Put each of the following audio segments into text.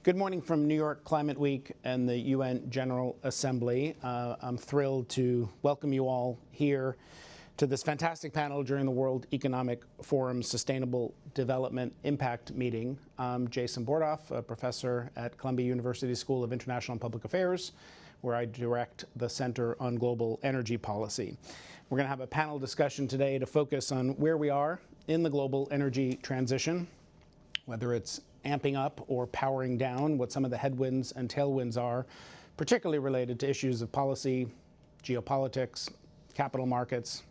Good morning from New York Climate Week and the UN General Assembly. I'm thrilled to welcome you all here to this fantastic panel during the World Economic Forum's Sustainable Development Impact Meeting. I'm Jason Bordoff, a professor at Columbia University School of International and Public Affairs, where I direct the Center on Global Energy Policy. We're going to have a panel discussion today to focus on where we are in the global energy transition, whether it's amping up or powering down, what some of the headwinds and tailwinds are, particularly related to issues of policy, geopolitics, capital markets,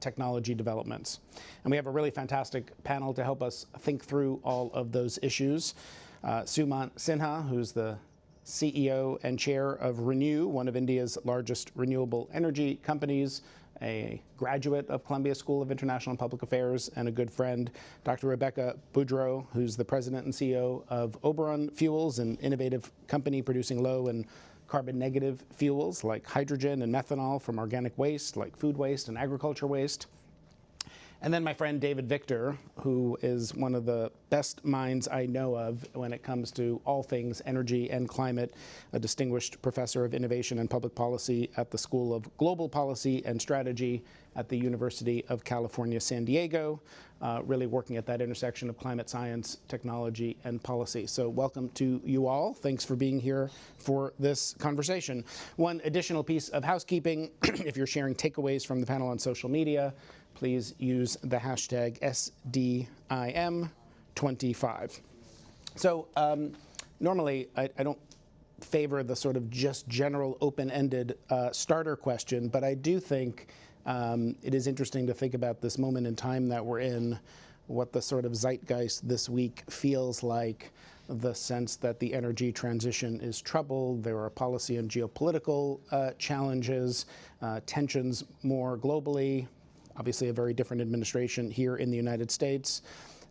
technology developments. And we have a really fantastic panel to help us think through all of those issues. Sumant Sinha, who's the CEO and chair of ReNew, one of India's largest renewable energy companies, a graduate of Columbia School of International and Public Affairs and a good friend, Dr. Rebecca Boudreau, who's the president and CEO of Oberon Fuels, an innovative company producing low and carbon negative fuels like hydrogen and methanol from organic waste like food waste and agriculture waste. And then my friend David Victor, who is one of the best minds I know of when it comes to all things energy and climate, a distinguished professor of innovation and public policy at the School of Global Policy and Strategy at the University of California, San Diego, really working at that intersection of climate science, technology, and policy. So welcome to you all. Thanks for being here for this conversation. One additional piece of housekeeping, if you're sharing takeaways from the panel on social media, please use the hashtag SDIM25. So normally I don't favor the sort of just general open-ended starter question, but I do think it is interesting to think about this moment in time that we're in, what the sort of zeitgeist this week feels like, the sense that the energy transition is troubled. There are policy and geopolitical challenges, tensions more globally, obviously a very different administration here in the United States.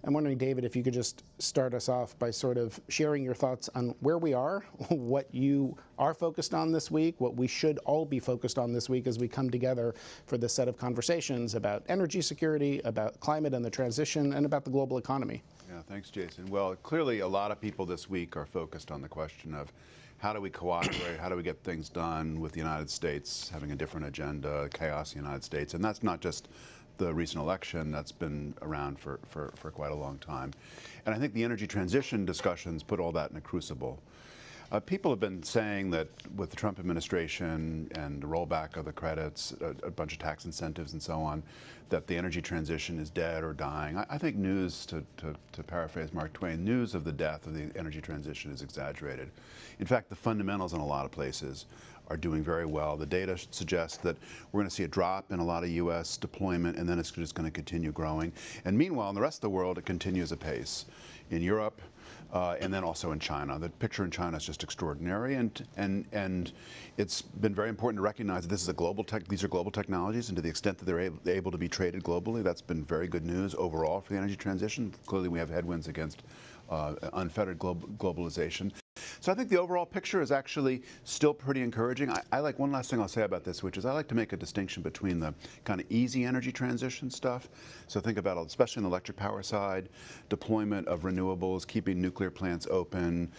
I'm wondering, David, if you could just start us off by sort of sharing your thoughts on where we are, what you are focused on this week, what we should all be focused on this week as we come together for this set of conversations about energy security, about climate and the transition, and about the global economy. Yeah, thanks, Jason. Well, clearly a lot of people this week are focused on the question of how do we cooperate, how do we get things done with the United States having a different agenda, chaos in the United States. And that's not just the recent election, that's been around for quite a long time. And I think the energy transition discussions put all that in a crucible. People have been saying that with the Trump administration and the rollback of the credits, a bunch of tax incentives and so on, that the energy transition is dead or dying. I think news, to paraphrase Mark Twain, news of the death of the energy transition is exaggerated. In fact, the fundamentals in a lot of places are doing very well. The data suggests that we're going to see a drop in a lot of U.S. deployment, and then it's just going to continue growing. And meanwhile, in the rest of the world, it continues apace. In Europe, and then also in China. The picture in China is just extraordinary, and it's been very important to recognize that this is these are global technologies, and to the extent that they're able to be traded globally, that's been very good news overall for the energy transition. Clearly, we have headwinds against unfettered globalization. So I think the overall picture is actually still pretty encouraging. I like one last thing I'll say about this, which is I like to make a distinction between the kind of easy energy transition stuff. So think about, especially on the electric power side, deployment of renewables, keeping nuclear plants open,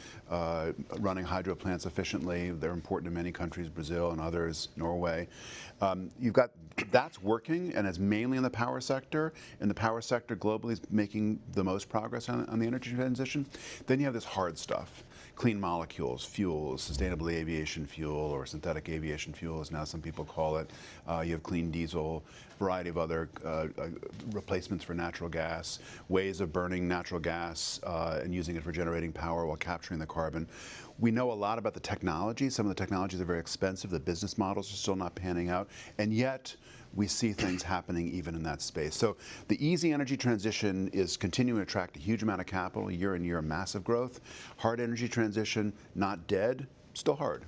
running hydro plants efficiently. They're important in many countries, Brazil and others, Norway. You've got that's working, and it's mainly in the power sector, and the power sector globally is making the most progress on the energy transition. Then you have this hard stuff. Clean molecules, fuels, sustainable aviation fuel, or synthetic aviation fuel, as now some people call it. You have clean diesel, variety of other replacements for natural gas, ways of burning natural gas and using it for generating power while capturing the carbon. We know a lot about the technology. Some of the technologies are very expensive. The business models are still not panning out. And yet, we see things happening even in that space. So the easy energy transition is continuing to attract a huge amount of capital, year in year, massive growth. Hard energy transition, not dead, still hard.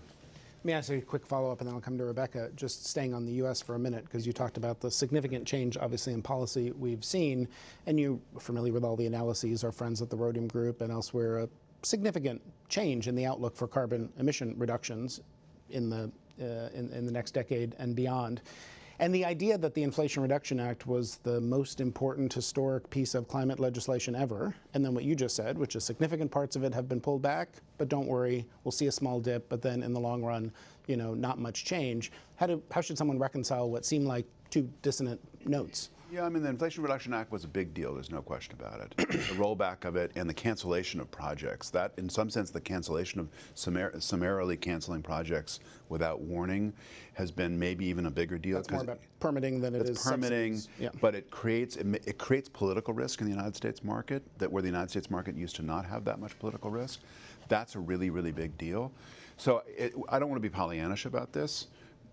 Let me ask you a quick follow-up, and then I'll come to Rebecca. Just staying on the U.S. for a minute, because you talked about the significant change, obviously, in policy we've seen, and you're familiar with all the analyses, our friends at the Rhodium Group and elsewhere, a significant change in the outlook for carbon emission reductions in the next decade and beyond. And the idea that the Inflation Reduction Act was the most important historic piece of climate legislation ever, and then what you just said, which is significant parts of it have been pulled back, but don't worry, we'll see a small dip, but then in the long run, you know, not much change. How should someone reconcile what seem like two dissonant notes? Yeah, I mean, the Inflation Reduction Act was a big deal, there's no question about it. The rollback of it and the cancellation of projects, that, in some sense, the cancellation of summarily canceling projects without warning has been maybe even a bigger deal. That's more about permitting than it is permitting, yeah. But it creates political risk in the United States market, where the United States market used to not have that much political risk. That's a really, really big deal. So I don't want to be Pollyannish about this.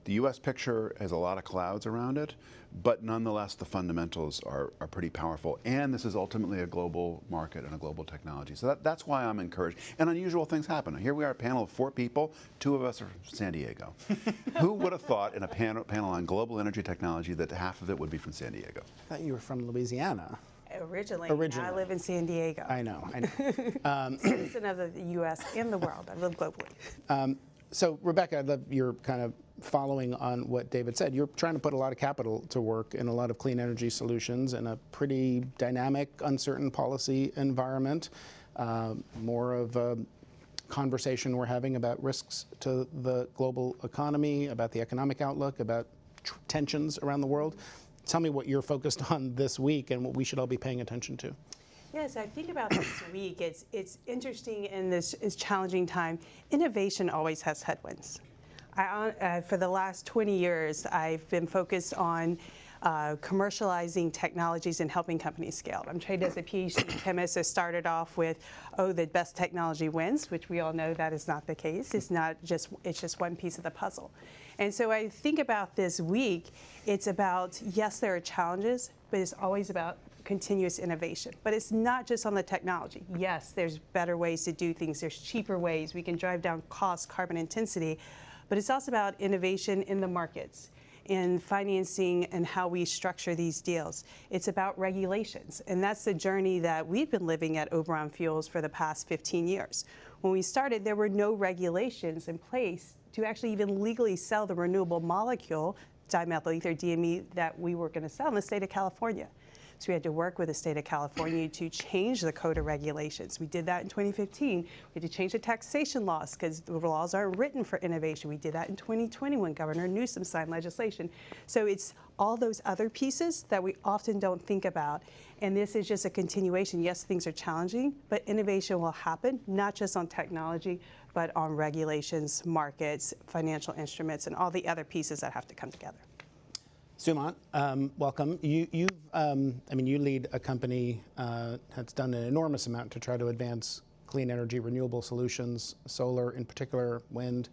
The U.S. picture has a lot of clouds around it, but nonetheless, the fundamentals are pretty powerful. And this is ultimately a global market and a global technology. So that's why I'm encouraged. And unusual things happen. Here we are, a panel of 4 people. 2 of us are from San Diego. Who would have thought in a panel on global energy technology that half of it would be from San Diego? I thought you were from Louisiana. Originally. I live in San Diego. I know. Citizen of the U.S. and the world. I live globally. So, Rebecca, I love your kind of following on what David said. You're trying to put a lot of capital to work in a lot of clean energy solutions in a pretty dynamic, uncertain policy environment. More of a conversation we're having about risks to the global economy, about the economic outlook, about tensions around the world. Tell me what you're focused on this week and what we should all be paying attention to. Yes, I think about this week. It's interesting in this challenging time. Innovation always has headwinds. For the last 20 years, I've been focused on commercializing technologies and helping companies scale. I'm trained as a PhD chemist, so started off with, the best technology wins, which we all know that is not the case. It's just one piece of the puzzle. And so I think about this week, it's about, yes, there are challenges, but it's always about continuous innovation. But it's not just on the technology. Yes, there's better ways to do things. There's cheaper ways. We can drive down cost, carbon intensity. But it's also about innovation in the markets, in financing and how we structure these deals. It's about regulations. And that's the journey that we've been living at Oberon Fuels for the past 15 years. When we started, there were no regulations in place to actually even legally sell the renewable molecule, dimethyl ether, DME, that we were going to sell in the state of California. So we had to work with the state of California to change the code of regulations. We did that in 2015. We had to change the taxation laws because the laws aren't written for innovation. We did that in 2020 when Governor Newsom signed legislation. So it's all those other pieces that we often don't think about. And this is just a continuation. Yes, things are challenging, but innovation will happen, not just on technology, but on regulations, markets, financial instruments, and all the other pieces that have to come together. Sumant, welcome. You lead a company that's done an enormous amount to try to advance clean energy, renewable solutions, solar in particular, wind.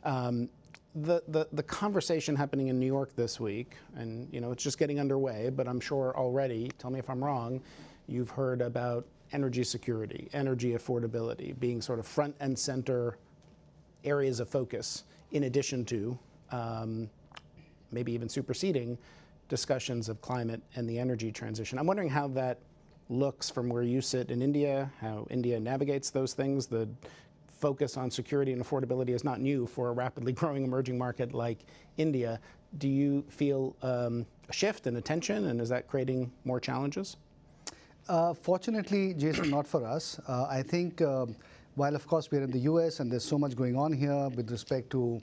The conversation happening in New York this week, and it's just getting underway, but I'm sure already, tell me if I'm wrong, you've heard about energy security, energy affordability being sort of front and center areas of focus in addition to maybe even superseding discussions of climate and the energy transition. I'm wondering how that looks from where you sit in India, how India navigates those things. The focus on security and affordability is not new for a rapidly growing emerging market like India. Do you feel a shift and a tension, and is that creating more challenges? Fortunately, Jason, not for us. I think while of course we're in the US and there's so much going on here with respect to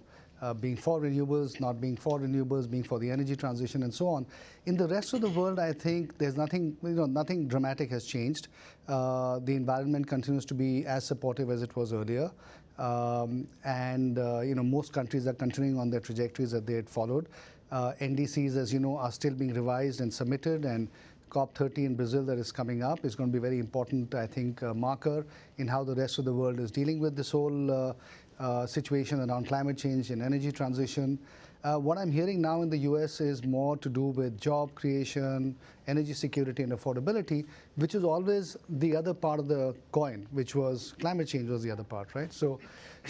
being for renewables, not being for renewables, being for the energy transition, and so on. In the rest of the world, I think there's nothing, nothing dramatic has changed. The environment continues to be as supportive as it was earlier, most countries are continuing on their trajectories that they had followed. NDCs, as you know, are still being revised and submitted, and COP30 in Brazil that is coming up is going to be a very important, I think, marker in how the rest of the world is dealing with this whole situation around climate change and energy transition. What I'm hearing now in the US is more to do with job creation, energy security, and affordability, which is always the other part of the coin, which was climate change was the other part, right? So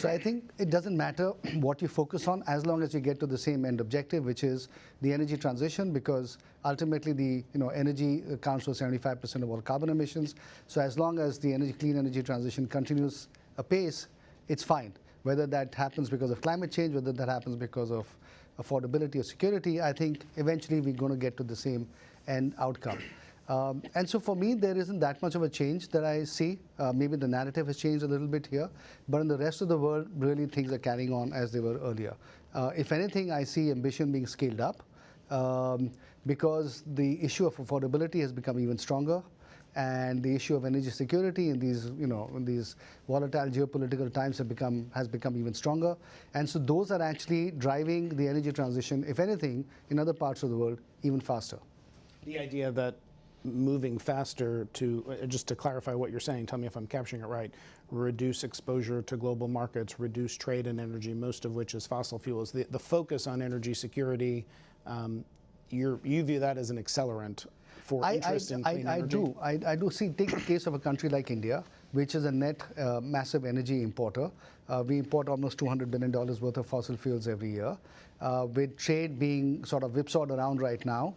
I think it doesn't matter what you focus on as long as you get to the same end objective, which is the energy transition, because ultimately the energy accounts for 75% of all carbon emissions. So as long as the clean energy transition continues apace, it's fine. Whether that happens because of climate change, whether that happens because of affordability or security, I think eventually we're going to get to the same end outcome. And so for me, there isn't that much of a change that I see. Maybe the narrative has changed a little bit here, but in the rest of the world, really things are carrying on as they were earlier. If anything, I see ambition being scaled up because the issue of affordability has become even stronger, and the issue of energy security in these, in these volatile geopolitical times has become even stronger. And so those are actually driving the energy transition, if anything, in other parts of the world, even faster. The idea that moving faster to, just to clarify what you're saying, tell me if I'm capturing it right, reduce exposure to global markets, reduce trade in energy, most of which is fossil fuels. The focus on energy security, you view that as an accelerant for interest in clean energy? I do see, take the case of a country like India, which is a net massive energy importer. We import almost $200 billion worth of fossil fuels every year. With trade being sort of whipsawed around right now,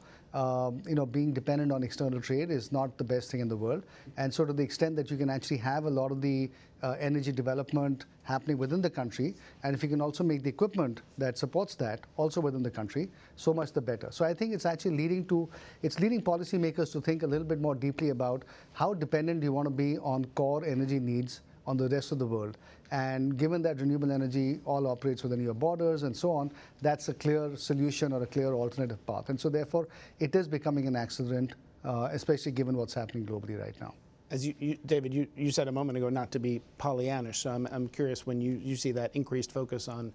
being dependent on external trade is not the best thing in the world. And so to the extent that you can actually have a lot of the energy development happening within the country, and if you can also make the equipment that supports that also within the country, so much the better. So I think it's actually leading policymakers to think a little bit more deeply about how dependent you want to be on core energy needs on the rest of the world. And given that renewable energy all operates within your borders and so on, that's a clear solution or a clear alternative path. And so therefore, it is becoming an accelerant, especially given what's happening globally right now. As David, you said a moment ago not to be Pollyannish, so I'm curious, when you see that increased focus on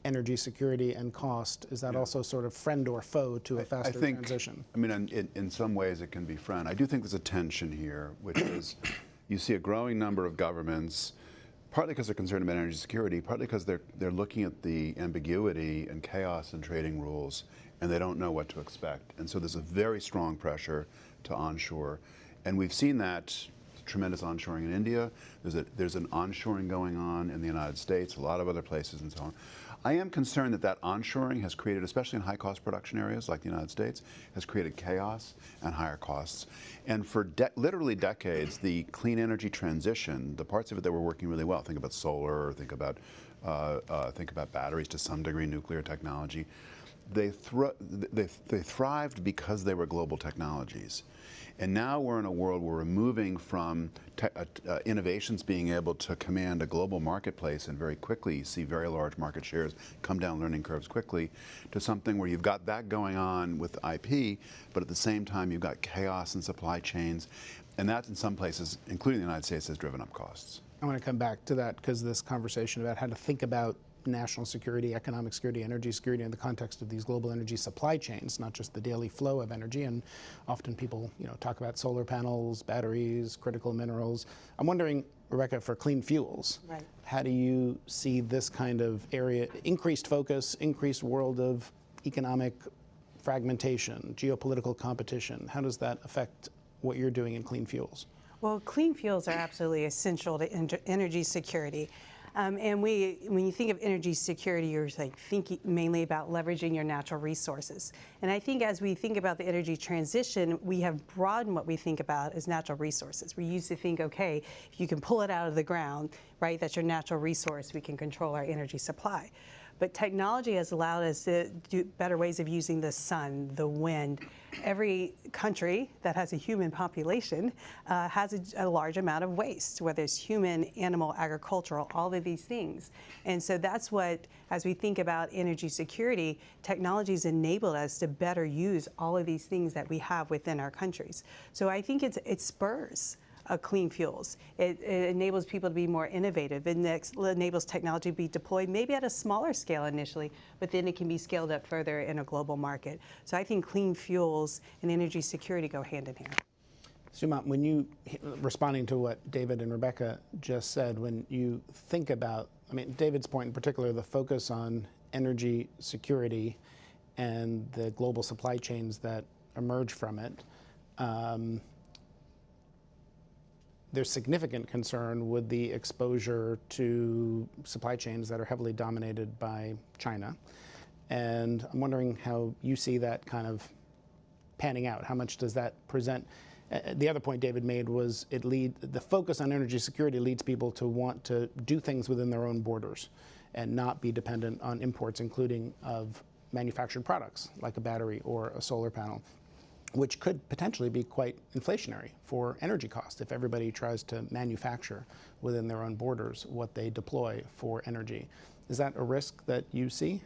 energy security and cost, is that also sort of friend or foe to a faster transition? I mean, in some ways it can be friend. I do think there's a tension here, which is you see a growing number of governments, partly because they're concerned about energy security, partly because they're looking at the ambiguity and chaos in trading rules, and they don't know what to expect. And so there's a very strong pressure to onshore. And we've seen that tremendous onshoring in India. There's an onshoring going on in the United States, a lot of other places and so on. I am concerned that onshoring has created, especially in high-cost production areas like the United States, has created chaos and higher costs. And for literally decades, the clean energy transition, the parts of it that were working really well, think about solar, or think about batteries to some degree, nuclear technology, they thrived because they were global technologies. And now we're in a world where we're moving from innovations being able to command a global marketplace and very quickly see very large market shares, come down learning curves quickly, to something where you've got that going on with IP, but at the same time you've got chaos in supply chains. And that in some places, including the United States, has driven up costs. I want to come back to that because this conversation about how to think about national security, economic security, energy security in the context of these global energy supply chains, not just the daily flow of energy. And often people, talk about solar panels, batteries, critical minerals. I'm wondering, Rebecca, for clean fuels, right, how do you see this kind of area, increased focus, increased world of economic fragmentation, geopolitical competition? How does that affect what you're doing in clean fuels? Well, clean fuels are absolutely essential to energy security. And when you think of energy security, you're thinking mainly about leveraging your natural resources. And I think as we think about the energy transition, we have broadened what we think about as natural resources. We used to think, okay, if you can pull it out of the ground, right, that's your natural resource, we can control our energy supply. But technology has allowed us to do better ways of using the sun, the wind. Every country that has a human population has a large amount of waste, whether it's human, animal, agricultural, all of these things. And so that's what, as we think about energy security, technology has enabled us to better use all of these things that we have within our countries. So I think it spurs clean fuels. It enables people to be more innovative. It enables technology to be deployed maybe at a smaller scale initially, but then it can be scaled up further in a global market. So I think clean fuels and energy security go hand in hand. Sumant, when you, responding to what David and Rebecca just said, when you think about, David's point in particular, the focus on energy security and the global supply chains that emerge from it, there's significant concern with the exposure to supply chains that are heavily dominated by China. And I'm wondering how you see that kind of panning out. How much does that present? The other point David made was the focus on energy security leads people to want to do things within their own borders. and not be dependent on imports, including of manufactured products like a battery or a solar panel, which could potentially be quite inflationary for energy costs if everybody tries to manufacture within their own borders what they deploy for energy. Is that a risk that you see?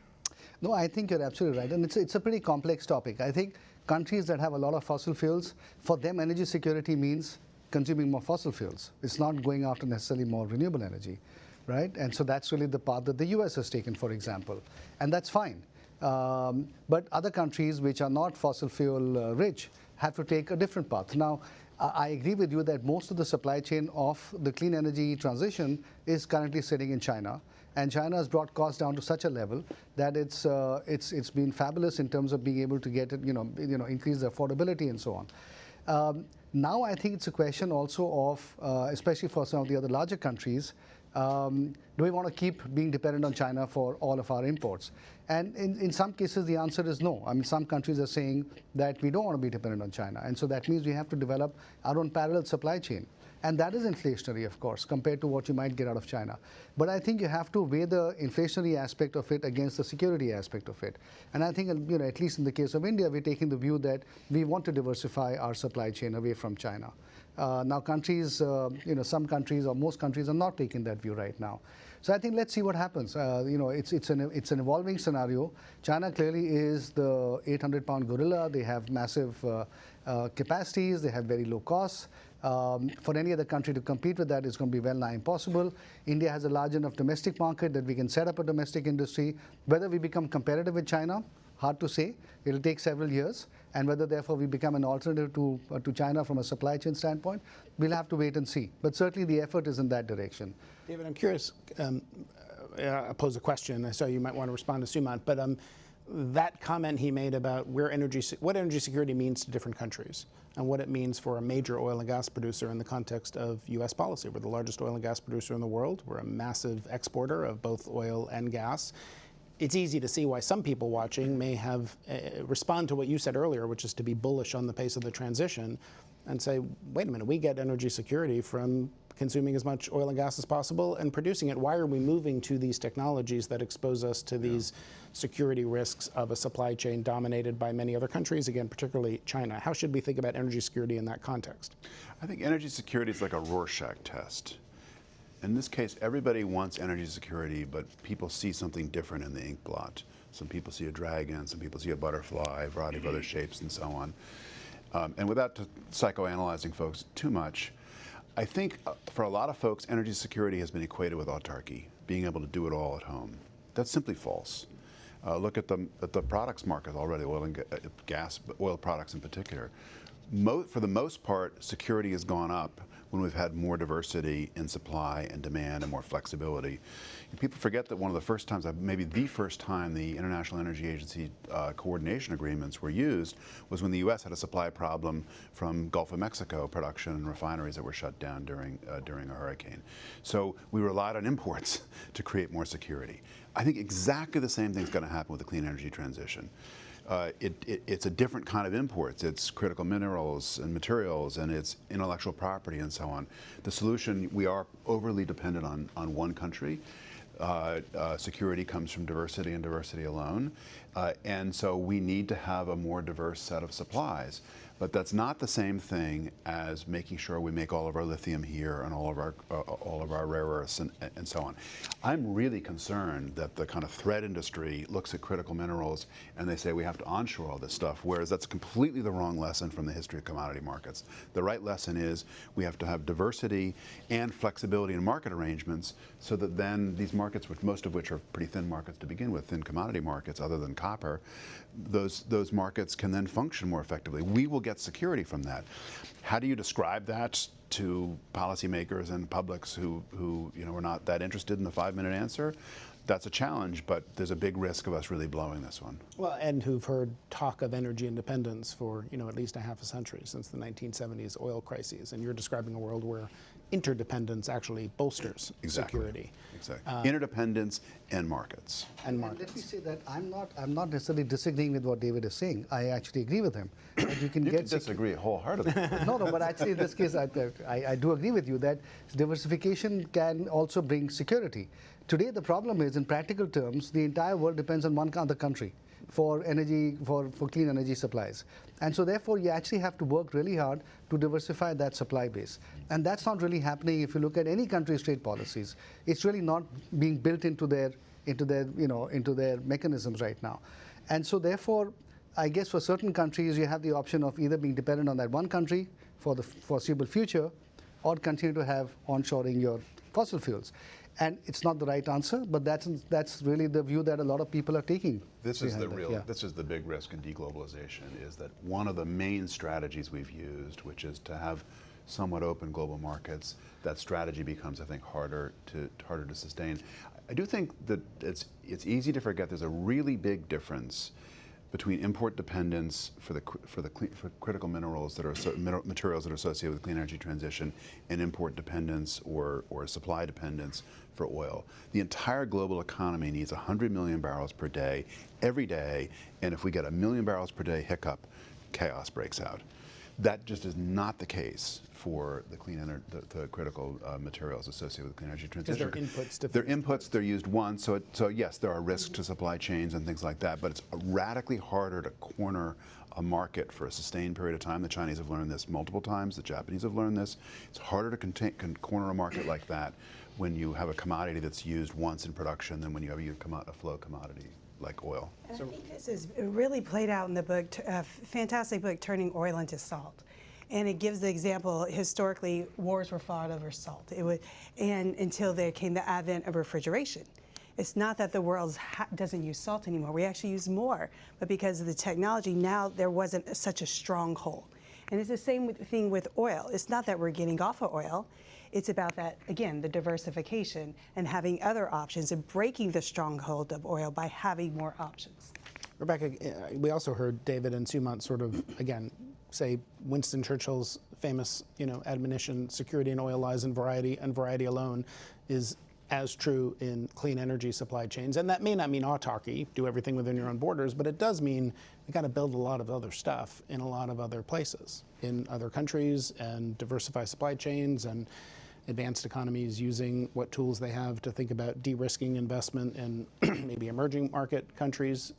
No, I think you're absolutely right. And it's a pretty complex topic. I think countries that have a lot of fossil fuels, for them energy security means consuming more fossil fuels. It's not going after necessarily more renewable energy, right? And so that's really the path that the US has taken, for example. And that's fine. But other countries which are not fossil fuel rich have to take a different path. Now, I agree with you that most of the supply chain of the clean energy transition is currently sitting in China. And China has brought costs down to such a level that it's been fabulous in terms of being able to get it, increase the affordability and so on. Now I think it's a question also of, especially for some of the other larger countries, do we want to keep being dependent on China for all of our imports? And in some cases, the answer is no. I mean, some countries are saying that we don't want to be dependent on China. And so that means we have to develop our own parallel supply chain. And that is inflationary, of course, compared to what you might get out of China. But I think you have to weigh the inflationary aspect of it against the security aspect of it. And I think, at least in the case of India, we're taking the view that we want to diversify our supply chain away from China. Now, countries, some countries or most countries are not taking that view right now. So I think let's see what happens. It's an evolving scenario. China clearly is the 800-pound gorilla. They have massive capacities. They have very low costs. For any other country to compete with that is going to be well nigh impossible. India has a large enough domestic market that we can set up a domestic industry. Whether we become competitive with China, hard to say. It'll take several years. And whether, therefore, we become an alternative to China from a supply chain standpoint, we'll have to wait and see. But certainly the effort is in that direction. David, I'm curious. I'll pose a question. I saw you might want to respond to Sumant. But that comment he made about what energy security means to different countries and what it means for a major oil and gas producer in the context of U.S. policy. We're the largest oil and gas producer in the world. We're a massive exporter of both oil and gas. It's easy to see why some people watching may have respond to what you said earlier, which is to be bullish on the pace of the transition and say, wait a minute, we get energy security from consuming as much oil and gas as possible and producing it. Why are we moving to these technologies that expose us to these security risks of a supply chain dominated by many other countries, again, particularly China? How should we think about energy security in that context? I think energy security is like a Rorschach test. In this case, everybody wants energy security, but people see something different in the ink blot. Some people see a dragon, some people see a butterfly, a variety of other shapes and so on. And without psychoanalyzing folks too much, I think for a lot of folks, energy security has been equated with autarky, being able to do it all at home. That's simply false. Look at the products market already, oil and gas, oil products in particular. For the most part, security has gone up when we've had more diversity in supply and demand and more flexibility. And people forget that one of the first times, maybe the first time, the International Energy Agency coordination agreements were used was when the U.S. had a supply problem from Gulf of Mexico production and refineries that were shut down during a hurricane. So we relied on imports to create more security. I think exactly the same thing is going to happen with the clean energy transition. It's a different kind of imports. It's critical minerals and materials, and it's intellectual property and so on. The solution, we are overly dependent on one country. Security comes from diversity and diversity alone. And so we need to have a more diverse set of supplies. But that's not the same thing as making sure we make all of our lithium here and all of our rare earths and so on. I'm really concerned that the kind of thread industry looks at critical minerals and they say we have to onshore all this stuff, whereas that's completely the wrong lesson from the history of commodity markets. The right lesson is we have to have diversity and flexibility in market arrangements so that then these markets, most of which are pretty thin markets to begin with, thin commodity markets other than copper, those markets can then function more effectively. We will get security from that. How do you describe that to policymakers and publics who are not that interested in the 5-minute answer? That's a challenge, but there's a big risk of us really blowing this one. Well, and who've heard talk of energy independence for at least a half a century, since the 1970s oil crises. And you're describing a world where interdependence actually bolsters security. Exactly. Interdependence and markets. And Let me markets. say that I'm not necessarily disagreeing with what David is saying. I actually agree with him. That you can You get can disagree wholeheartedly. no, but actually in this case, I do agree with you that diversification can also bring security. Today, the problem is, in practical terms, the entire world depends on one other country for energy, for clean energy supplies. And so therefore, you actually have to work really hard to diversify that supply base. And that's not really happening if you look at any country's trade policies. It's really not being built into their mechanisms right now. And so therefore, I guess for certain countries, you have the option of either being dependent on that one country for the foreseeable future, or continue to have onshoring your fossil fuels. And it's not the right answer, but that's really the view that a lot of people are taking. This is the big risk in deglobalization, is that one of the main strategies we've used, which is to have somewhat open global markets, that strategy becomes, I think, harder to sustain. I do think that it's easy to forget there's a really big difference between import dependence for critical minerals that are materials that are associated with clean energy transition, and import dependence or supply dependence for oil. The entire global economy needs 100 million barrels per day, every day, and if we get a million barrels per day hiccup, chaos breaks out. That just is not the case for the the critical materials associated with the clean energy transition. Because they're inputs to They're inputs, they're used once, so yes, there are risks to supply chains and things like that, but it's radically harder to corner a market for a sustained period of time. The Chinese have learned this multiple times, the Japanese have learned this. It's harder to corner a market like that when you have a commodity that's used once in production than when you have a flow commodity like oil. And I think this is really played out in the book, a fantastic book, Turning Oil into Salt. And it gives the example, historically, wars were fought over salt. And until there came the advent of refrigeration. It's not that the world doesn't use salt anymore. We actually use more. But because of the technology, now there wasn't such a stronghold. And it's the same thing with oil. It's not that we're getting off of oil. It's about that, again, the diversification and having other options and breaking the stronghold of oil by having more options. Rebecca, we also heard David and Sumant sort of, again, say Winston Churchill's famous, admonition, security in oil lies in variety, and variety alone is as true in clean energy supply chains. And that may not mean autarky, do everything within your own borders, but it does mean we got to build a lot of other stuff in a lot of other places, in other countries, and diversify supply chains and advanced economies using what tools they have to think about de-risking investment in maybe emerging market countries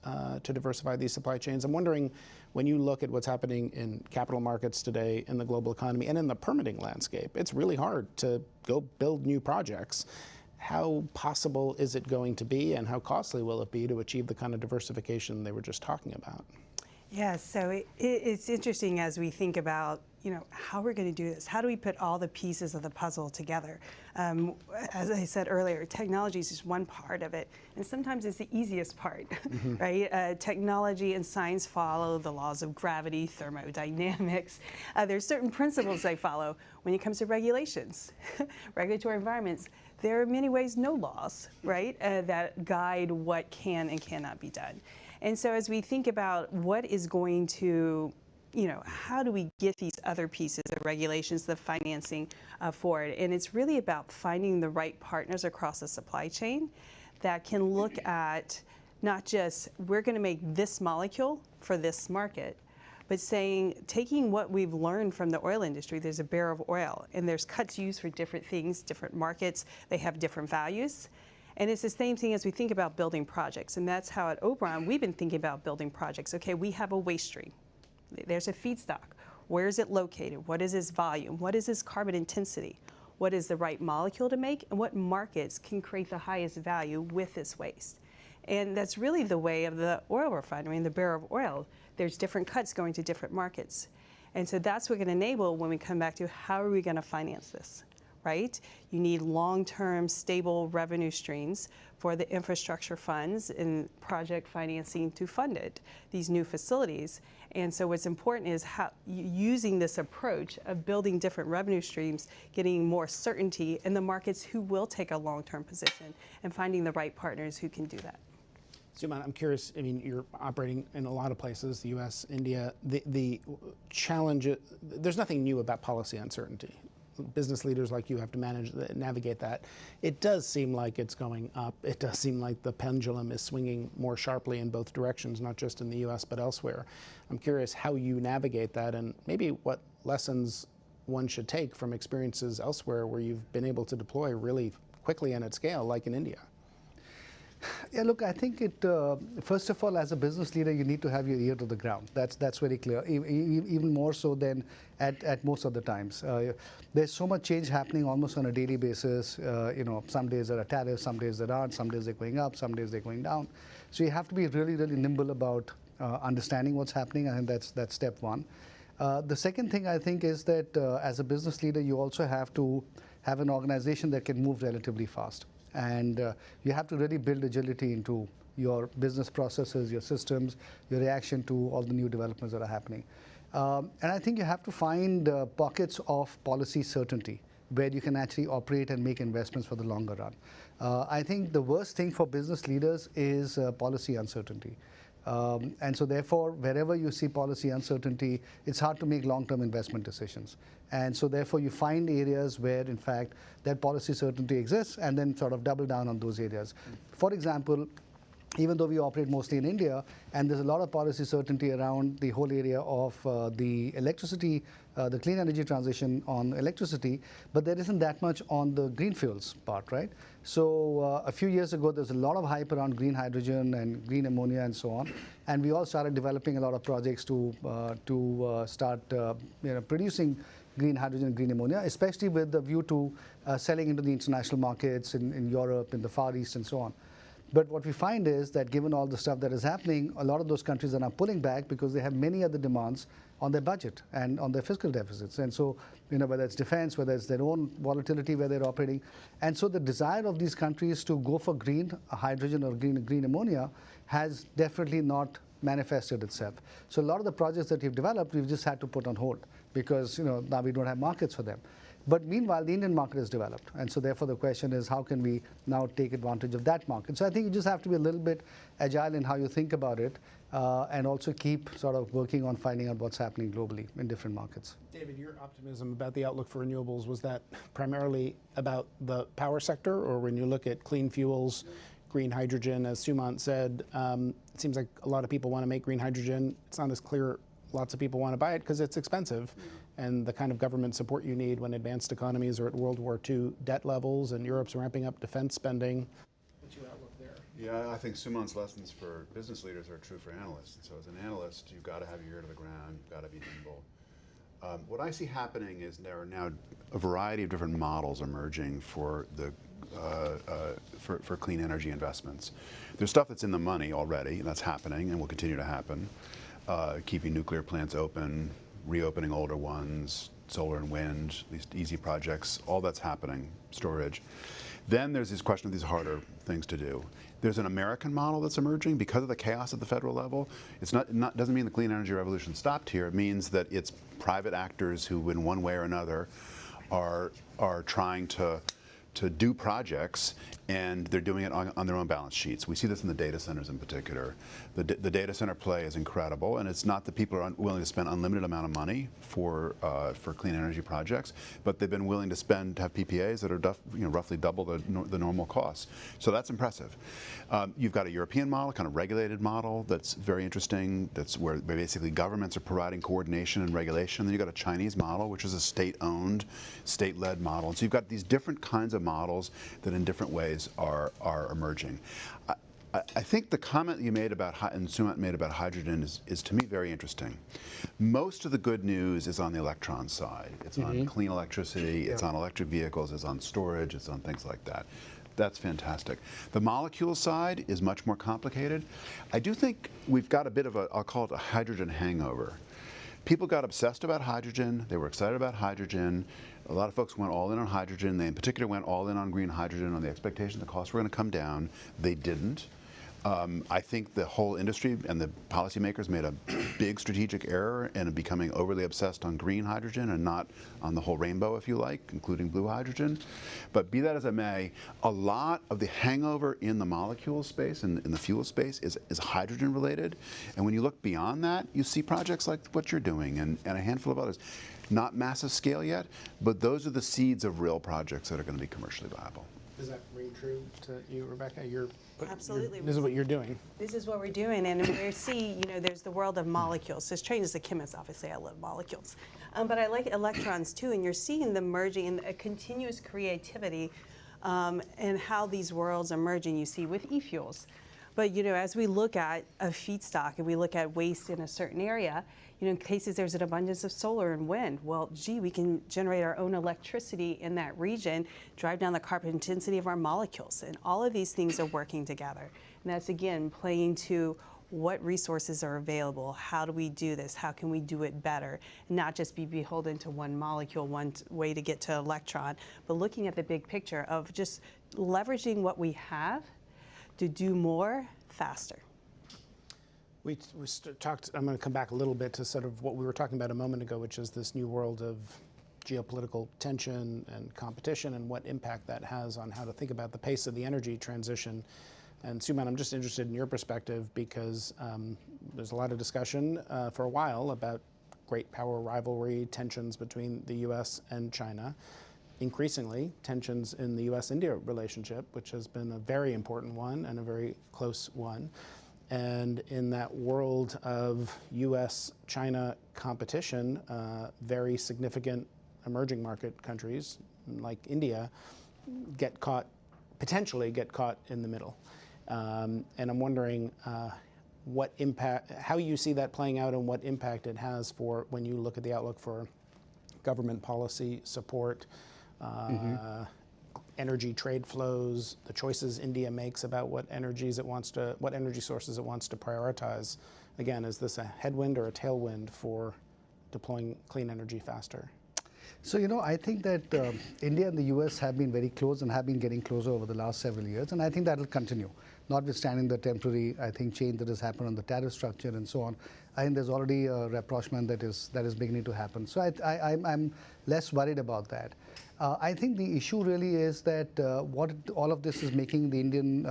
to diversify these supply chains. I'm wondering, when you look at what's happening in capital markets today, in the global economy, and in the permitting landscape, it's really hard to go build new projects. How possible is it going to be, and how costly will it be to achieve the kind of diversification they were just talking about? Yeah, so it's interesting as we think about, how we're going to do this. How do we put all the pieces of the puzzle together? As I said earlier, technology is just one part of it, and sometimes it's the easiest part, right? Technology and science follow the laws of gravity, thermodynamics. There's certain principles they follow. When it comes to regulations, regulatory environments, there are in many ways no laws, right, that guide what can and cannot be done. And so as we think about what is going to, how do we get these other pieces of regulations, the financing for it? And it's really about finding the right partners across the supply chain that can look at not just, we're going to make this molecule for this market, but taking what we've learned from the oil industry. There's a barrel of oil, and there's cuts used for different things, different markets. They have different values. And it's the same thing as we think about building projects. And that's how at Oberon, we've been thinking about building projects. Okay, we have a waste stream. There's a feedstock. Where is it located? What is its volume? What is its carbon intensity? What is the right molecule to make? And what markets can create the highest value with this waste? And that's really the way of the oil refinery and the barrel of oil. There's different cuts going to different markets. And so that's what we're going to enable when we come back to how are we going to finance this? Right? You need long-term, stable revenue streams for the infrastructure funds and project financing to fund it, these new facilities. And so what's important is how using this approach of building different revenue streams, getting more certainty in the markets who will take a long-term position, and finding the right partners who can do that. Sumant, I'm curious, you're operating in a lot of places, the US, India. The challenge, there's nothing new about policy uncertainty. business leaders like you have to navigate that. It does seem like it's going up. It does seem like the pendulum is swinging more sharply in both directions, not just in the US, but elsewhere. I'm curious how you navigate that and maybe what lessons one should take from experiences elsewhere where you've been able to deploy really quickly and at scale, like in India. Yeah, look, I think first of all, as a business leader, you need to have your ear to the ground. That's very clear, even more so than at most of the times. There's so much change happening almost on a daily basis. Some days there are tariffs, some days there aren't, some days they're going up, some days they're going down. So you have to be really, really nimble about understanding what's happening, and that's step one. The second thing I think is that as a business leader, you also have to have an organization that can move relatively fast. And you have to really build agility into your business processes, your systems, your reaction to all the new developments that are happening. And I think you have to find pockets of policy certainty where you can actually operate and make investments for the longer run. I think the worst thing for business leaders is policy uncertainty. And so therefore, wherever you see policy uncertainty, it's hard to make long-term investment decisions. And so therefore, you find areas where, in fact, that policy certainty exists and then sort of double down on those areas. For example, even though we operate mostly in India, and there's a lot of policy certainty around the whole area of the electricity, the clean energy transition on electricity, but there isn't that much on the green fuels part, right? So a few years ago, there's a lot of hype around green hydrogen and green ammonia and so on, and we all started developing a lot of projects to start producing green hydrogen and green ammonia, especially with the view to selling into the international markets in Europe, in the Far East, and so on. But what we find is that given all the stuff that is happening, a lot of those countries are now pulling back because they have many other demands on their budget and on their fiscal deficits. And so, whether it's defense, whether it's their own volatility where they're operating. And so the desire of these countries to go for green hydrogen or green ammonia has definitely not manifested itself. So a lot of the projects that we've developed, we've just had to put on hold because now we don't have markets for them. But meanwhile, the Indian market is developed. And so therefore, the question is, how can we now take advantage of that market? So I think you just have to be a little bit agile in how you think about it and also keep sort of working on finding out what's happening globally in different markets. David, your optimism about the outlook for renewables, was that primarily about the power sector? Or when you look at clean fuels, green hydrogen, as Sumant said, it seems like a lot of people want to make green hydrogen. It's not as clear lots of people want to buy it because it's expensive. And the kind of government support you need when advanced economies are at World War II debt levels and Europe's ramping up defense spending. What's your outlook there? Yeah, I think Sumant's lessons for business leaders are true for analysts. So as an analyst, you've got to have your ear to the ground, you've got to be nimble. What I see happening is there are now a variety of different models emerging for for clean energy investments. There's stuff that's in the money already, and that's happening and will continue to happen. Keeping nuclear plants open, reopening older ones, solar and wind, these easy projects, all that's happening, storage. Then there's this question of these harder things to do. There's an American model that's emerging because of the chaos at the federal level. It's doesn't mean the clean energy revolution stopped here. It means that it's private actors who, in one way or another, are trying to do projects, and they're doing it on their own balance sheets. We see this in the data centers in particular. The data center play is incredible, and it's not that people are willing to spend unlimited amount of money for clean energy projects, but they've been willing to have PPAs that are roughly double the normal costs. So that's impressive. You've got a European model, kind of regulated model that's very interesting. That's where basically governments are providing coordination and regulation. Then you've got a Chinese model, which is a state-owned, state-led model. And so you've got these different kinds of models that in different ways are emerging. I think the comment you made about, and Sumant made about hydrogen is to me very interesting. Most of the good news is on the electron side. It's on clean electricity, it's on electric vehicles, it's on storage, it's on things like that. That's fantastic. The molecule side is much more complicated. I do think we've got a bit of I'll call it a hydrogen hangover. People got obsessed about hydrogen, they were excited about hydrogen. A lot of folks went all in on hydrogen. They in particular went all in on green hydrogen on the expectation the costs were going to come down. They didn't. I think the whole industry and the policymakers made a big strategic error in becoming overly obsessed on green hydrogen and not on the whole rainbow, if you like, including blue hydrogen. But be that as it may, a lot of the hangover in the molecule space and in the fuel space is hydrogen related. And when you look beyond that, you see projects like what you're doing and a handful of others. Not massive scale yet, but those are the seeds of real projects that are going to be commercially viable. Does that ring true to you, Rebecca? Absolutely. This is what you're doing. This is what we're doing, and we see, there's the world of molecules. So, trained as a chemist, obviously, I love molecules, but I like electrons too. And you're seeing them merging in a continuous creativity, and how these worlds are merging. You see with e-fuels, but as we look at a feedstock and we look at waste in a certain area, in cases there's an abundance of solar and wind. Well, gee, we can generate our own electricity in that region, drive down the carbon intensity of our molecules, and all of these things are working together. And that's again playing to what resources are available, how do we do this, how can we do it better, and not just be beholden to one molecule, one way to get to electron, but looking at the big picture of just leveraging what we have to do more faster. We talked, I'm going to come back a little bit to sort of what we were talking about a moment ago, which is this new world of geopolitical tension and competition and what impact that has on how to think about the pace of the energy transition. And Suman, I'm just interested in your perspective because there's a lot of discussion for a while about great power rivalry, tensions between the US and China. Increasingly, tensions in the US-India relationship, which has been a very important one and a very close one. And in that world of US-China competition, very significant emerging market countries like India potentially get caught in the middle. And I'm wondering how you see that playing out and what impact it has for when you look at the outlook for government policy support, energy trade flows, the choices India makes about what energy sources it wants to prioritize. Again, is this a headwind or a tailwind for deploying clean energy faster? So, I think that India and the US have been very close and have been getting closer over the last several years, and I think that will continue, notwithstanding the temporary, change that has happened on the tariff structure and so on. I think there's already a rapprochement that is beginning to happen. So I'm less worried about that. I think the issue really is that what all of this is making the Indian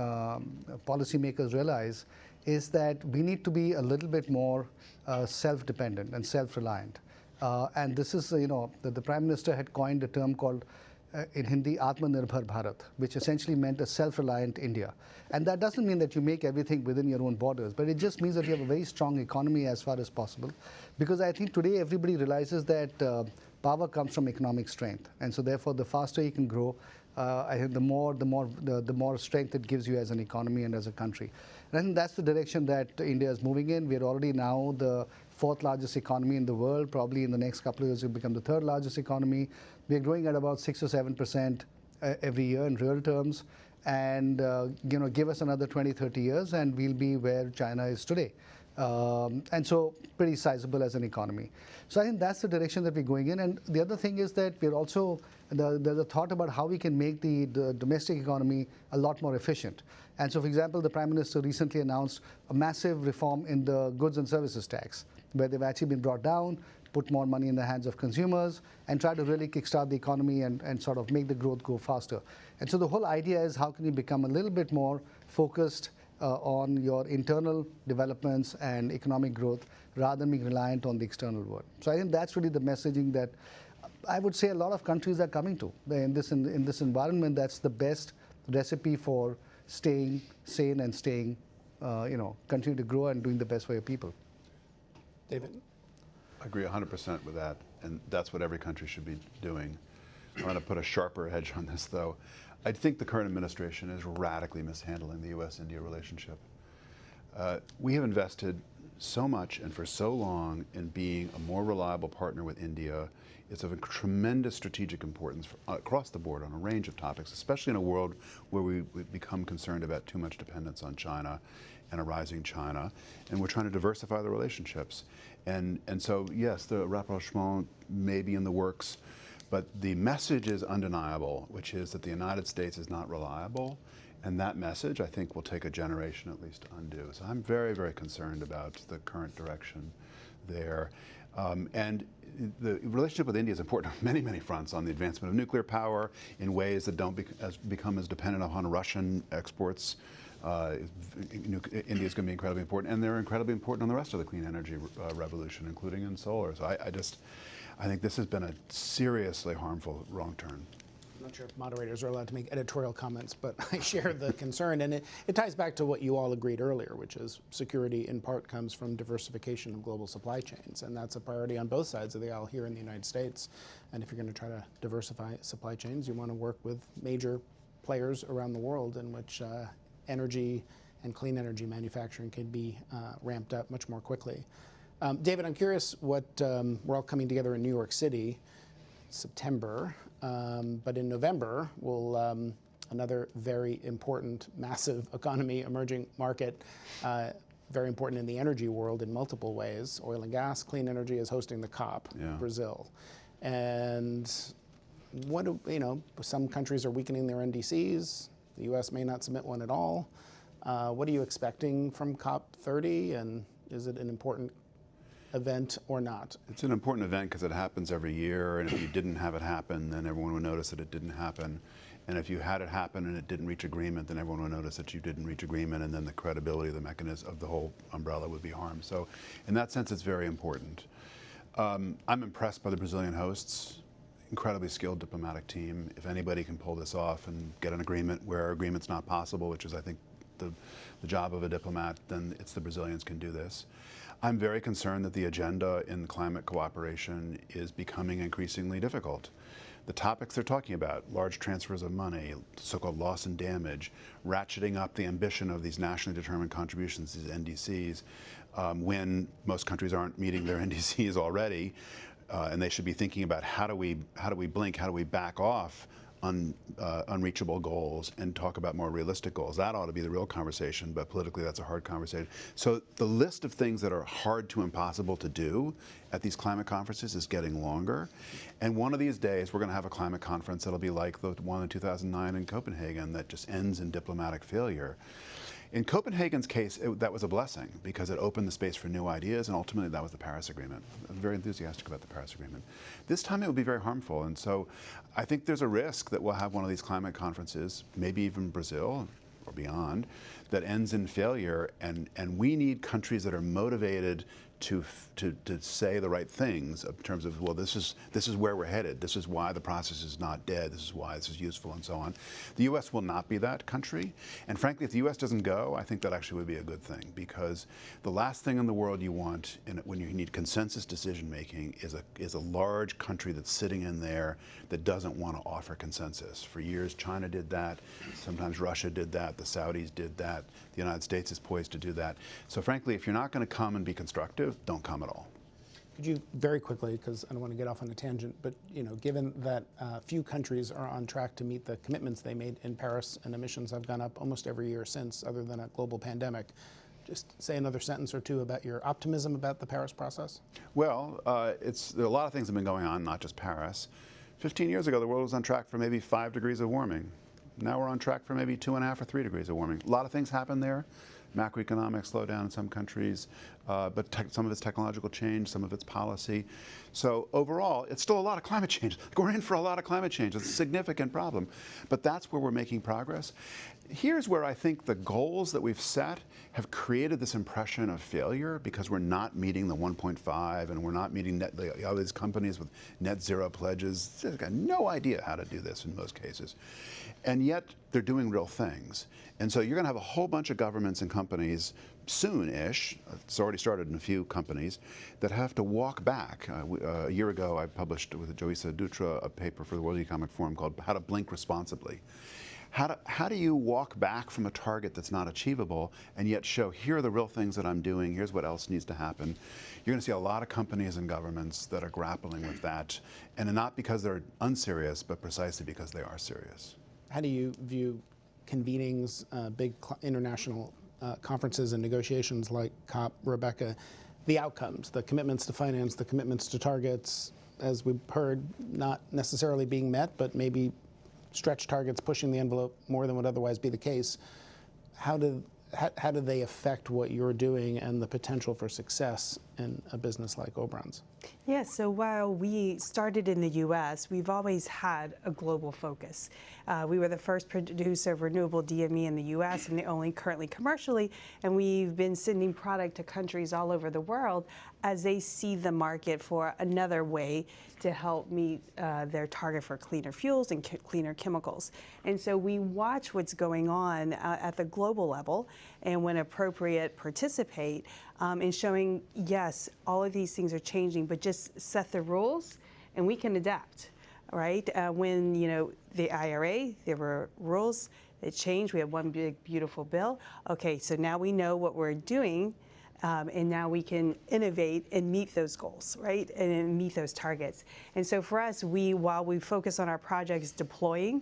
policymakers realize is that we need to be a little bit more self-dependent and self-reliant. And this is, the Prime Minister had coined a term called, in Hindi, Atmanirbhar Bharat, which essentially meant a self-reliant India. And that doesn't mean that you make everything within your own borders, but it just means that you have a very strong economy as far as possible. Because I think today everybody realizes that power comes from economic strength. And so therefore, the faster you can grow, I think the more strength it gives you as an economy and as a country. And I think that's the direction that India is moving in. We're already now the fourth largest economy in the world. Probably in the next couple of years, we'll become the third largest economy. We're growing at about 6 or 7% every year in real terms. And give us another 20, 30 years, and we'll be where China is today. And so pretty sizable as an economy. So I think that's the direction that we're going in. And the other thing is that we're also, there's a thought about how we can make the domestic economy a lot more efficient. And so, for example, the Prime Minister recently announced a massive reform in the goods and services tax, where they've actually been brought down, put more money in the hands of consumers, and try to really kickstart the economy and sort of make the growth go faster. And so the whole idea is how can you become a little bit more focused on your internal developments and economic growth rather than being reliant on the external world. So I think that's really the messaging that I would say a lot of countries are coming to. In this environment, that's the best recipe for staying sane and staying, continuing to grow and doing the best for your people. David? I agree 100% with that, and that's what every country should be doing. I'm going to put a sharper edge on this, though. I think the current administration is radically mishandling the US-India relationship. We have invested so much and for so long in being a more reliable partner with India. It's of a tremendous strategic importance across the board on a range of topics, especially in a world where we become concerned about too much dependence on China and a rising China, and we're trying to diversify the relationships. And so, yes, the rapprochement may be in the works, but the message is undeniable, which is that the United States is not reliable, And that message, I think, will take a generation at least to undo. So I'm very, very concerned about the current direction there. And the relationship with India is important on many, many fronts, on the advancement of nuclear power in ways that don't become as dependent upon Russian exports. India is going to be incredibly important, and they're incredibly important on the rest of the clean energy revolution, including in solar. So I think this has been a seriously harmful wrong turn. I'm not sure if moderators are allowed to make editorial comments, but I share the concern, and it ties back to what you all agreed earlier, which is security in part comes from diversification of global supply chains, and that's a priority on both sides of the aisle here in the United States. And if you're going to try to diversify supply chains, you want to work with major players around the world in which energy and clean energy manufacturing can be ramped up much more quickly. David, I'm curious what, we're all coming together in New York City, September, but in November, we'll, another very important, massive economy, emerging market, very important in the energy world in multiple ways. Oil and gas, clean energy is hosting the COP, Brazil. And what, some countries are weakening their NDCs. The US may not submit one at all. What are you expecting from COP30, and is it an important event or not? It's an important event because it happens every year, and if you didn't have it happen, then everyone would notice that it didn't happen. And if you had it happen and it didn't reach agreement, then everyone would notice that you didn't reach agreement, and then the credibility of the mechanism of the whole umbrella would be harmed. So in that sense, it's very important. I'm impressed by the Brazilian hosts. Incredibly skilled diplomatic team. If anybody can pull this off and get an agreement where agreement's not possible, which is, I think, the job of a diplomat, then it's the Brazilians can do this. I'm very concerned that the agenda in climate cooperation is becoming increasingly difficult. The topics they're talking about, large transfers of money, so-called loss and damage, ratcheting up the ambition of these nationally determined contributions, these NDCs, when most countries aren't meeting their NDCs already, and they should be thinking about how do we blink, how do we back off unreachable goals and talk about more realistic goals. That ought to be the real conversation, but politically that's a hard conversation. So the list of things that are hard to impossible to do at these climate conferences is getting longer. And one of these days we're going to have a climate conference that'll be like the one in 2009 in Copenhagen that just ends in diplomatic failure. In Copenhagen's case, that was a blessing because it opened the space for new ideas, and ultimately that was the Paris Agreement. I'm very enthusiastic about the Paris Agreement. This time it will be very harmful, and so I think there's a risk that we'll have one of these climate conferences, maybe even Brazil or beyond, that ends in failure, and we need countries that are motivated to say the right things in terms of, well, this is where we're headed. This is why the process is not dead. This is why this is useful, and so on. The U.S. will not be that country, and frankly, if the U.S. doesn't go, I think that actually would be a good thing, because the last thing in the world you want when you need consensus decision making is a large country that's sitting in there that doesn't want to offer consensus. For years, China did that. Sometimes Russia did that. The Saudis did that. The United States is poised to do that. So frankly, if you're not going to come and be constructive, don't come at all. Could you very quickly, because I don't want to get off on a tangent, but given that few countries are on track to meet the commitments they made in Paris, and emissions have gone up almost every year since, other than a global pandemic, just say another sentence or two about your optimism about the Paris process? Well, there are a lot of things have been going on, not just Paris. 15 years ago, the world was on track for maybe 5 degrees of warming. Now we're on track for maybe 2.5 or 3 degrees of warming. A lot of things happen there. Macroeconomic slowdown in some countries, but some of it's technological change, some of it's policy. So overall, it's still a lot of climate change. We're in for a lot of climate change. It's a significant problem, but that's where we're making progress. Here's where I think the goals that we've set have created this impression of failure because we're not meeting the 1.5 and we're not meeting all these companies with net zero pledges. They've got no idea how to do this in most cases. And yet they're doing real things. And so you're going to have a whole bunch of governments and companies soon-ish, it's already started in a few companies, that have to walk back. A year ago, I published with Joisa Dutra a paper for the World Economic Forum called How to Blink Responsibly. How do you walk back from a target that's not achievable and yet show, here are the real things that I'm doing, here's what else needs to happen? You're going to see a lot of companies and governments that are grappling with that, and not because they're unserious, but precisely because they are serious. How do you view convenings, big international conferences and negotiations like COP, Rebecca, the outcomes, the commitments to finance, the commitments to targets, as we've heard, not necessarily being met, but maybe stretch targets, pushing the envelope more than would otherwise be the case. How do they affect what you're doing and the potential for success in a business like Oberon's? Yeah, so while we started in the U.S., we've always had a global focus. We were the first producer of renewable DME in the U.S. and the only currently commercially, and we've been sending product to countries all over the world as they see the market for another way to help meet their target for cleaner fuels and cleaner chemicals. And so we watch what's going on at the global level, and when appropriate, participate in showing, yes, all of these things are changing, but just set the rules and we can adapt, right? When, the IRA, there were rules that changed. We had one big, beautiful bill. Okay, so now we know what we're doing, and now we can innovate and meet those goals, right? And meet those targets. And so for us, while we focus on our projects deploying,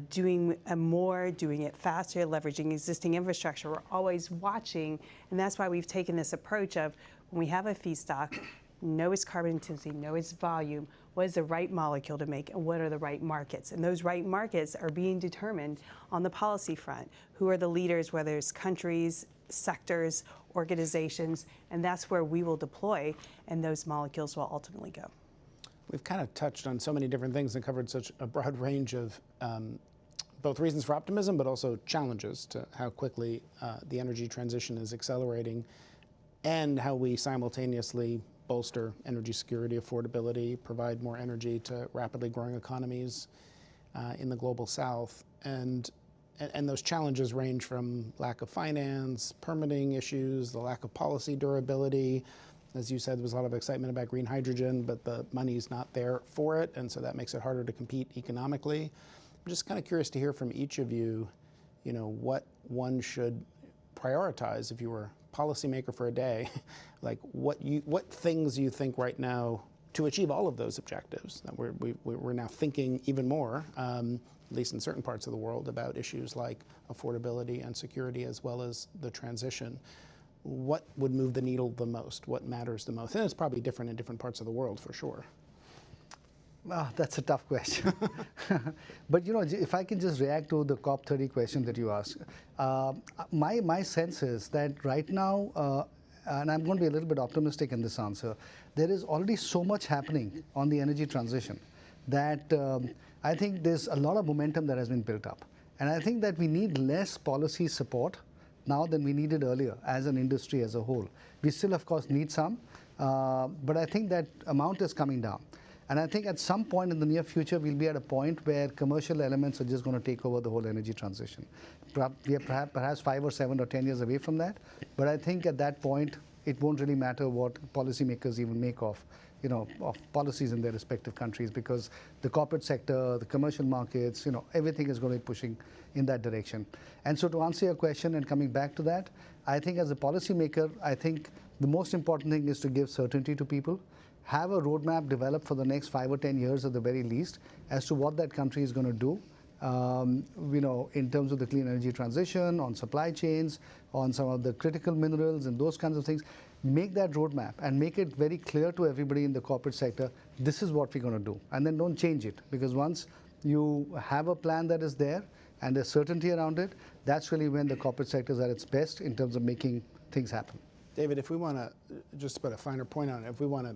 doing more, doing it faster, leveraging existing infrastructure, we're always watching, and that's why we've taken this approach of when we have a feedstock, know its carbon intensity, know its volume, what is the right molecule to make, and what are the right markets. And those right markets are being determined on the policy front. Who are the leaders, whether it's countries, sectors, organizations, and that's where we will deploy, and those molecules will ultimately go. We've kind of touched on so many different things and covered such a broad range of both reasons for optimism, but also challenges to how quickly the energy transition is accelerating, and how we simultaneously bolster energy security, affordability, provide more energy to rapidly growing economies in the global south. And those challenges range from lack of finance, permitting issues, the lack of policy durability. As you said, there was a lot of excitement about green hydrogen, but the money's not there for it, and so that makes it harder to compete economically. I'm just kind of curious to hear from each of you, what one should prioritize if you were a policymaker for a day, like what things you think right now to achieve all of those objectives that we're now thinking even more, at least in certain parts of the world, about issues like affordability and security as well as the transition. What would move the needle the most? What matters the most? And it's probably different in different parts of the world for sure. That's a tough question. But if I can just react to the COP30 question that you asked, my sense is that right now, and I'm going to be a little bit optimistic in this answer, there is already so much happening on the energy transition that I think there's a lot of momentum that has been built up. And I think that we need less policy support now than we needed earlier as an industry as a whole. We still, of course, need some, but I think that amount is coming down. And I think at some point in the near future, we'll be at a point where commercial elements are just going to take over the whole energy transition. We are perhaps 5 or 7 or 10 years away from that. But I think at that point, it won't really matter what policymakers even make of policies in their respective countries, because the corporate sector, the commercial markets, everything is going to be pushing in that direction. And so to answer your question and coming back to that, I think as a policymaker, I think the most important thing is to give certainty to people. Have a roadmap developed for the next 5 or 10 years at the very least as to what that country is going to do, in terms of the clean energy transition, on supply chains, on some of the critical minerals and those kinds of things. Make that roadmap and make it very clear to everybody in the corporate sector, this is what we're going to do. And then don't change it, because once you have a plan that is there and there's certainty around it, that's really when the corporate sector is at its best in terms of making things happen. David, if we want to just put a finer point on it, if we want to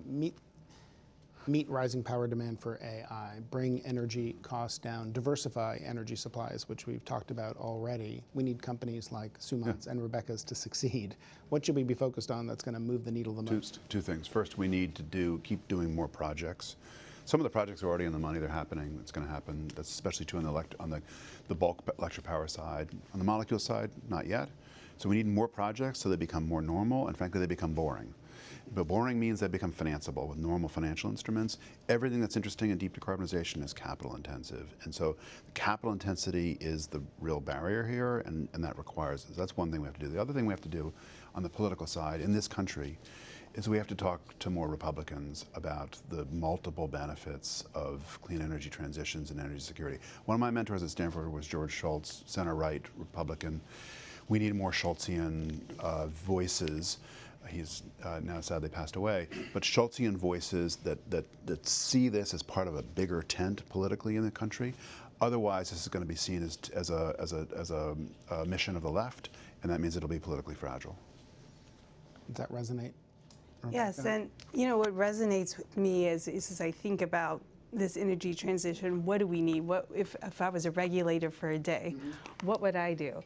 meet rising power demand for AI, bring energy costs down, diversify energy supplies, which we've talked about already, we need companies like Suman's and Rebecca's to succeed. What should we be focused on that's going to move the needle the most? Two things. First, we need to keep doing more projects. Some of the projects are already in the money. They're happening. It's going to happen. That's especially true on the bulk electric power side. On the molecule side, not yet. So we need more projects so they become more normal, and frankly, they become boring. But boring means they become financeable with normal financial instruments. Everything that's interesting in deep decarbonization is capital intensive. And so capital intensity is the real barrier here, and that requires, that's one thing we have to do. The other thing we have to do on the political side in this country is we have to talk to more Republicans about the multiple benefits of clean energy transitions and energy security. One of my mentors at Stanford was George Shultz, center-right Republican. We need more Schultzian voices. He's now sadly passed away, but Schultzian voices that see this as part of a bigger tent politically in the country. Otherwise, this is going to be seen as a mission of the left, and that means it'll be politically fragile. Does that resonate? Yes, and what resonates with me is as I think about this energy transition, what do we need? What if I was a regulator for a day, what would I do?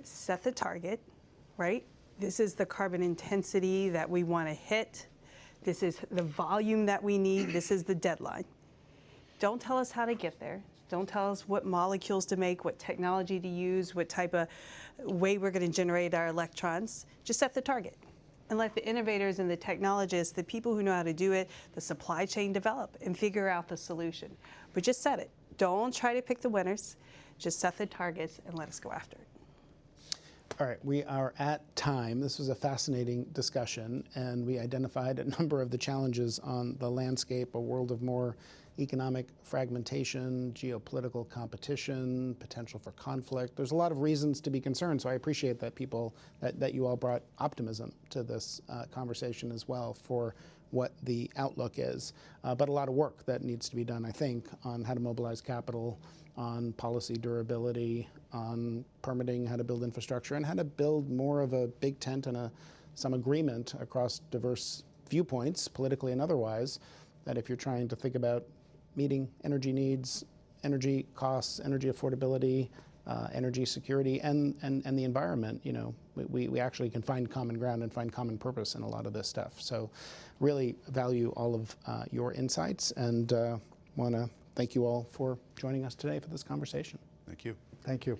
Set the target, right? This is the carbon intensity that we want to hit. This is the volume that we need. This is the deadline. Don't tell us how to get there. Don't tell us what molecules to make, what technology to use, what type of way we're going to generate our electrons. Just set the target and let the innovators and the technologists, the people who know how to do it, the supply chain develop and figure out the solution. But just set it. Don't try to pick the winners. Just set the targets and let us go after it. All right, we are at time. This was a fascinating discussion, and we identified a number of the challenges on the landscape, a world of more economic fragmentation, geopolitical competition, potential for conflict. There's a lot of reasons to be concerned, so I appreciate that that you all brought optimism to this conversation as well for what the outlook is. But a lot of work that needs to be done, I think, on how to mobilize capital, on policy durability, on permitting, how to build infrastructure, and how to build more of a big tent and some agreement across diverse viewpoints, politically and otherwise, that if you're trying to think about meeting energy needs, energy costs, energy affordability, energy security, and the environment, we actually can find common ground and find common purpose in a lot of this stuff. So really value all of your insights, and want to thank you all for joining us today for this conversation. Thank you. Thank you.